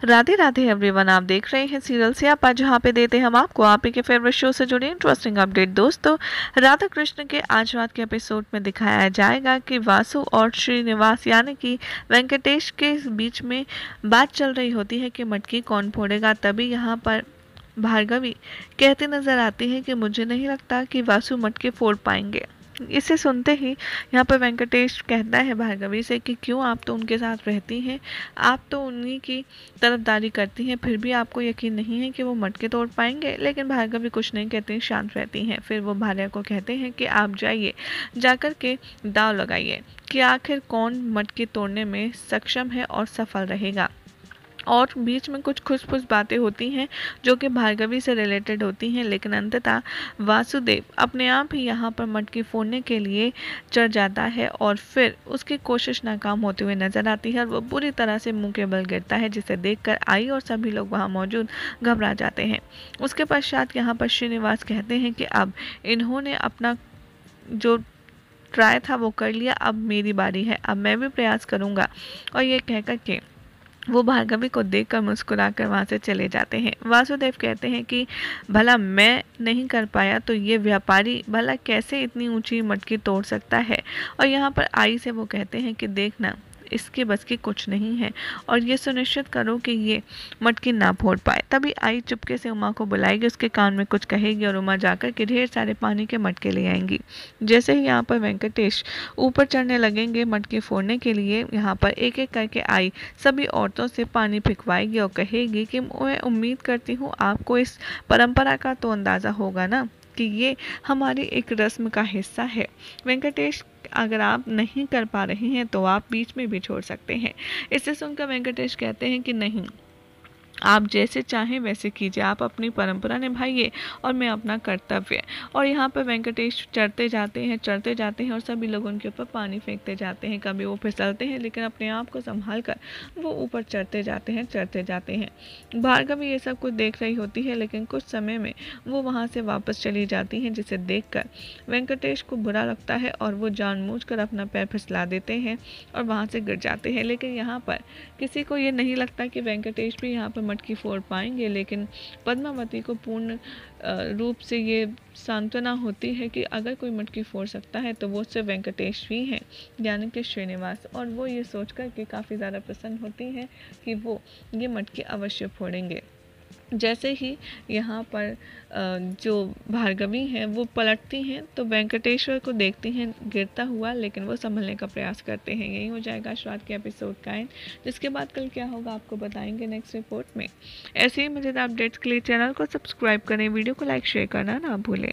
Radhe Radhe everyone, आप देख रहे हैं सीरियल सियापा, जहां पे देते हैं हम आपको आप ही के फेवरेट शो से जुड़े इंटरेस्टिंग अपडेट। दोस्तों, राधा कृष्ण के आज रात के एपिसोड में दिखाया जाएगा कि वासु और श्रीनिवास यानी कि वेंकटेश के बीच में बात चल रही होती है कि मटकी कौन फोड़ेगा। तभी यहाँ पर भार्गवी कहती नजर आती है कि मुझे नहीं लगता कि वासु मटकी फोड़ पाएंगे। इसे सुनते ही यहाँ पर वेंकटेश कहता है भार्गवी से कि क्यों, आप तो उनके साथ रहती हैं, आप तो उन्हीं की तरफदारी करती हैं, फिर भी आपको यकीन नहीं है कि वो मटके तोड़ पाएंगे। लेकिन भार्गवी कुछ नहीं कहती, शांत रहती हैं। फिर वो भार्या को कहते हैं कि आप जाइए, जाकर के दाव लगाइए कि आखिर कौन मटके तोड़ने में सक्षम है और सफल रहेगा। और बीच में कुछ खुश बातें होती हैं जो कि भार्गवी से रिलेटेड होती हैं, लेकिन अंततः वासुदेव अपने आप ही यहाँ पर मटकी फोड़ने के लिए चढ़ जाता है और फिर उसकी कोशिश नाकाम होते हुए नजर आती है और वो बुरी तरह से मुंह के बल गिरता है, जिसे देखकर आई और सभी लोग वहाँ मौजूद घबरा जाते हैं। उसके पश्चात यहाँ पर श्रीनिवास कहते हैं कि अब इन्होंने अपना जो ट्राई था वो कर लिया, अब मेरी बारी है, अब मैं भी प्रयास करूँगा। और ये कहकर के वो भार्गवी को देखकर मुस्कुराकर वहां से चले जाते हैं। वासुदेव कहते हैं कि भला मैं नहीं कर पाया तो ये व्यापारी भला कैसे इतनी ऊंची मटकी तोड़ सकता है। और यहाँ पर आई से वो कहते हैं कि देखना, इसके बस की कुछ नहीं है और ये सुनिश्चित करो कि ये मटकी ना फोड़ पाए। तभी आई चुपके से उमा को बुलाएगी, उसके कान में कुछ कहेगी और उमा जाकर के ढेर सारे पानी के मटके ले आएंगी। जैसे ही यहाँ पर वेंकटेश ऊपर चढ़ने लगेंगे मटकी फोड़ने के लिए, यहाँ पर एक एक करके आई सभी औरतों से पानी फिकवाएगी और कहेगी कि मैं उम्मीद करती हूँ आपको इस परंपरा का तो अंदाज़ा होगा ना कि ये हमारी एक रस्म का हिस्सा है। वेंकटेश, अगर आप नहीं कर पा रहे हैं तो आप बीच में भी छोड़ सकते हैं। इसे सुनकर वेंकटेश कहते हैं कि नहीं, आप जैसे चाहें वैसे कीजिए, आप अपनी परंपरा निभाइए और मैं अपना कर्तव्य। और यहाँ पर वेंकटेश चढ़ते जाते हैं और सभी लोग उनके ऊपर पानी फेंकते जाते हैं। कभी वो फिसलते हैं लेकिन अपने आप को संभाल कर वो ऊपर चढ़ते जाते हैं। भार्गवी ये सब कुछ देख रही होती है, लेकिन कुछ समय में वो वहाँ से वापस चली जाती हैं, जिसे देखकर वेंकटेश को बुरा लगता है और वो जानबूझकर अपना पैर फिसला देते हैं और वहाँ से गिर जाते हैं। लेकिन यहाँ पर किसी को ये नहीं लगता कि वेंकटेश भी यहाँ पर मटकी फोड़ पाएंगे, लेकिन पद्मावती को पूर्ण रूप से ये सांत्वना होती है कि अगर कोई मटकी फोड़ सकता है तो वो सिर्फ वेंकटेश ही हैं, यानी कि श्रीनिवास। और वो ये सोचकर कि काफ़ी ज़्यादा प्रसन्न होती हैं कि वो ये मटकी अवश्य फोड़ेंगे। जैसे ही यहाँ पर जो भार्गवी हैं वो पलटती हैं तो वेंकटेश्वर को देखती हैं गिरता हुआ, लेकिन वो संभलने का प्रयास करते हैं। यही हो जाएगा आज रात के एपिसोड का एंड, जिसके बाद कल क्या होगा आपको बताएंगे नेक्स्ट रिपोर्ट में। ऐसे ही मज़ेदार अपडेट्स के लिए चैनल को सब्सक्राइब करें, वीडियो को लाइक शेयर करना ना भूलें।